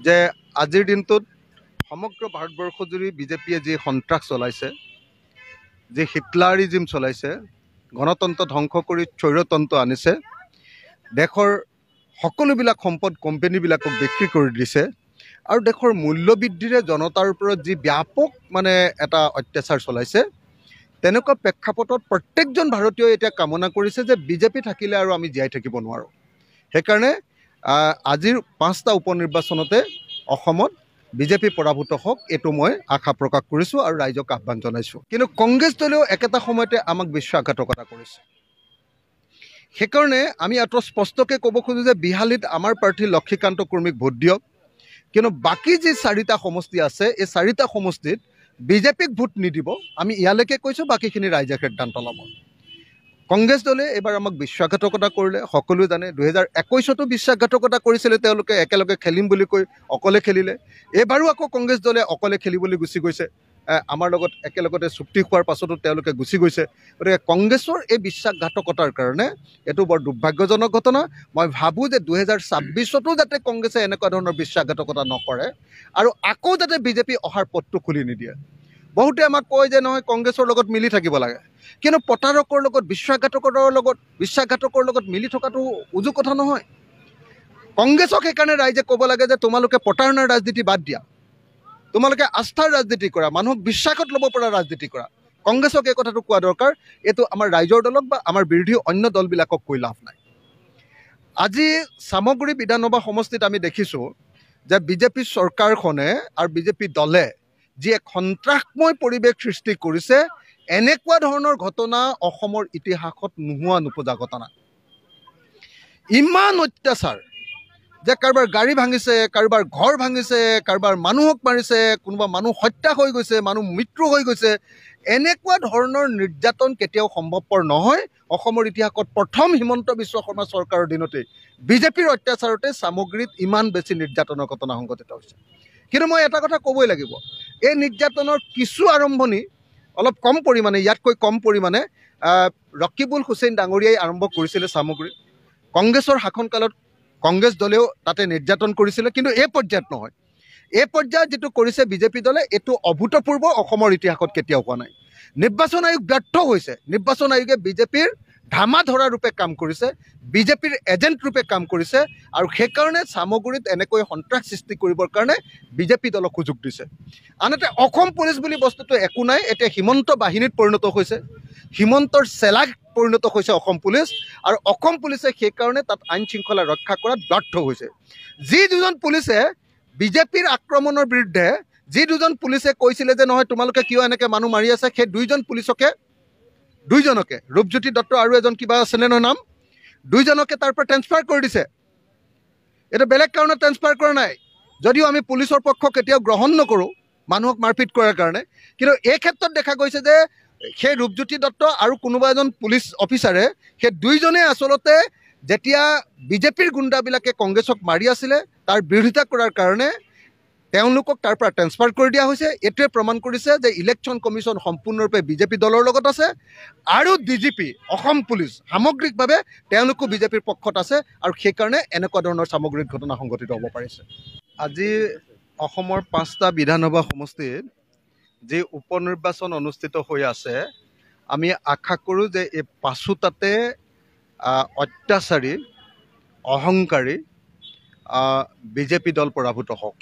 যে আজিৰ দিনটোত সমগ্ৰ ভাৰতবৰ্ষ জুৰি বিজেপিয়ে যি সন্ত্ৰাস চলাইছে, যি হিটলাৰিজিম চলাইছে, গণতন্ত্ৰ ধ্বংস কৰি স্বৈৰতন্ত্ৰ আনিছে, দেশৰ সকলোবিলাক সম্পদ কোম্পানীবিলাকক বিক্ৰী কৰি দিছে আৰু দেশৰ মূল্যবৃদ্ধিৰে জনতাৰ ওপৰত যি ব্যাপক এটা অত্যাচাৰ চলাইছে, তেনেকুৱা প্ৰেক্ষাপটত প্ৰত্যেকজন ভাৰতীয়ই এতিয়া কামনা কৰিছে যে বিজেপি থাকিলে আৰু আমি জীয়াই থাকিব নোৱাৰোঁ। সেইকাৰণে আজিৰ 5টা উপনিৰ্বাচনতে অসমত বিজেপি পৰাভূত হওক, এইটো মই আশা প্ৰকাশ কৰিছোঁ আৰু ৰাইজক আহ্বান জনাইছোঁ। কিন্তু কংগ্ৰেছ দলেও একেটা সময়তে আমাক বিশ্বাসঘাতকতা কৰিছে। সেইকাৰণে আমি এত স্পষ্টকৈ ক'ব খোজোঁ যে বিহালীত আমাৰ প্ৰাৰ্থী লক্ষীকান্ত কুৰ্মীক ভোট দিয়ক, কিন্তু বাকী যি 4টা সমষ্টি আছে, এই 4টা সমষ্টিত বিজেপিক ভোট নিদিব। আমি ইয়ালৈকে কৈছোঁ, বাকীখিনি ৰাইজে সিদ্ধান্ত ল'ব। কংগ্ৰেছ দলে এইবাৰ আমাক বিশ্বাসঘাতকতা কৰিলে, সকলোৱে জানে। 2021তো বিশ্বাসঘাতকতা কৰিছিলে, তেওঁলোকে একেলগে খেলিম বুলি কৈ অকলে খেলিলে। এইবাৰো আকৌ কংগ্ৰেছ দলে অকলে খেলিবলৈ গুচি গৈছে, আমাৰ লগত একেলগতে চুক্তি হোৱাৰ পাছতো তেওঁলোকে গুচি গৈছে। গতিকে কংগ্ৰেছৰ এই বিশ্বাসঘাতকতাৰ কাৰণে এইটো বৰ দুৰ্ভাগ্যজনক ঘটনা। মই ভাবোঁ যে 2026তো যাতে কংগ্ৰেছে এনেকুৱা ধৰণৰ বিশ্বাসঘাতকতা নকৰে আৰু আকৌ যাতে বিজেপি অহাৰ পথটো খুলি নিদিয়ে। বহুতে আমাক কয় যে নহয়, কংগ্ৰেছৰ লগত মিলি থাকিব লাগে, কিন্তু প্ৰতাৰকৰ লগত, বিশ্বাসঘাতকৰ লগত মিলি থকাটো উজু কথা নহয়। কংগ্ৰেছক সেইকাৰণে ৰাইজে ক'ব লাগে যে তোমালোকে প্ৰতাৰণাৰ ৰাজনীতি বাদ দিয়া, তোমালোকে আস্থাৰ ৰাজনীতি কৰা, মানুহক বিশ্বাসত ল'ব পৰা ৰাজনীতি কৰা। কংগ্ৰেছক এই কথাটো কোৱা দৰকাৰ। এইটো আমাৰ ৰাইজৰ দলক বা আমাৰ বিৰোধী অন্য দলবিলাকক কৈ লাভ নাই। আজি চামগুৰি বিধানসভা সমষ্টিত আমি দেখিছোঁ যে বিজেপি চৰকাৰখনে আৰু বিজেপি দলে যি এক সন্ত্ৰাসময় পৰিৱেশ সৃষ্টি কৰিছে, এনেকুৱা ধৰণৰ ঘটনা অসমৰ ইতিহাসত নোহোৱা নোপোজা ঘটনা। ইমান অত্যাচাৰ যে কাৰোবাৰ গাড়ী ভাঙিছে, কাৰোবাৰ ঘৰ ভাঙিছে, কাৰোবাৰ মানুহক মাৰিছে, কোনোবা মানুহ হত্যা হৈ গৈছে, মানুহ মৃত্যু হৈ গৈছে। এনেকুৱা ধৰণৰ নিৰ্যাতন কেতিয়াও সম্ভৱপৰ নহয়। অসমৰ ইতিহাসত প্ৰথম হিমন্ত বিশ্ব শৰ্মা চৰকাৰৰ দিনতেই বিজেপিৰ অত্যাচাৰতে চামগুৰিত ইমান বেছি নিৰ্যাতনৰ ঘটনা সংঘটিত হৈছে। কিন্তু মই এটা কথা ক'বই লাগিব, এই নিৰ্যাতনৰ কিছু আৰম্ভণি অলপ কম পৰিমাণে, ইয়াতকৈ কম পৰিমাণে ৰকিবুল হুছেইন ডাঙৰীয়াই আৰম্ভ কৰিছিলে চামগুৰিত। কংগ্ৰেছৰ শাসনকালত কংগ্ৰেছ দলেও তাতে নিৰ্যাতন কৰিছিলে, কিন্তু এই পৰ্যায়ত নহয়। এই পৰ্যায়ত যিটো কৰিছে বিজেপি দলে, এইটো অভূতপূৰ্ব, অসমৰ ইতিহাসত কেতিয়াও হোৱা নাই। নিৰ্বাচন আয়োগ ব্যৰ্থ হৈছে। নিৰ্বাচন আয়োগে বিজেপিৰ ধামা ধৰা ৰূপে কাম কৰিছে, বিজেপিৰ এজেণ্ট ৰূপে কাম কৰিছে, আৰু সেইকাৰণে চামগুৰিত এনেকৈ সন্ত্ৰাস সৃষ্টি কৰিবৰ কাৰণে বিজেপি দলক সুযোগ দিছে। আনহাতে অসম পুলিচ বুলি বস্তুটো একো নাই, এতিয়া হিমন্ত বাহিনীত পৰিণত হৈছে, হিমন্তৰ চেলাত পৰিণত হৈছে অসম পুলিচ, আৰু অসম পুলিচে সেইকাৰণে তাত আইন শৃংখলা ৰক্ষা কৰাত ব্যৰ্থ হৈছে। যি দুজন পুলিচে বিজেপিৰ আক্ৰমণৰ বিৰুদ্ধে, যি দুজন পুলিচে কৈছিলে যে নহয় তোমালোকে কিয় এনেকৈ মানুহ মাৰি আছে, সেই দুইজনকে ৰূপজ্যোতি দত্ত আৰু এজন কিবা আছিলে নহয় নাম, দুইজনকে তাৰ পৰা ট্ৰেন্সফাৰ কৰি দিছে। এইটো বেলেগ কাৰণত ট্ৰেন্সফাৰ কৰা নাই, যদিও আমি পুলিচৰ পক্ষ কেতিয়াও গ্ৰহণ নকৰোঁ মানুহক মাৰপিট কৰাৰ কাৰণে। কিন্তু এই ক্ষেত্ৰত দেখা গৈছে যে সেই ৰূপজ্যোতি দত্ত আৰু কোনোবা এজন পুলিচ অফিচাৰে, সেই দুইজনে আচলতে যেতিয়া বিজেপিৰ গুণ্ডাবিলাকে কংগ্ৰেছক মাৰি আছিলে, তাৰ বিৰোধিতা কৰাৰ কাৰণে তেওঁলোকক তাৰ পৰা ট্ৰেন্সফাৰ কৰি দিয়া হৈছে। এইটোৱে প্ৰমাণ কৰিছে যে ইলেকশ্যন কমিশ্যন সম্পূৰ্ণৰূপে বিজেপি দলৰ লগত আছে, আৰু ডিজিপি অসম পুলিচ সামগ্ৰিকভাৱে তেওঁলোকো বিজেপিৰ পক্ষত আছে, আৰু সেইকাৰণে এনেকুৱা ধৰণৰ সামগ্ৰিক ঘটনা সংঘটিত হ'ব পাৰিছে। আজি অসমৰ 5টা বিধানসভা সমষ্টিত যি উপনিৰ্বাচন অনুষ্ঠিত হৈ আছে, আমি আশা কৰোঁ যে এই 5টাতে অত্যাচাৰী, অহংকাৰী বিজেপি দল পৰাভূত হওক।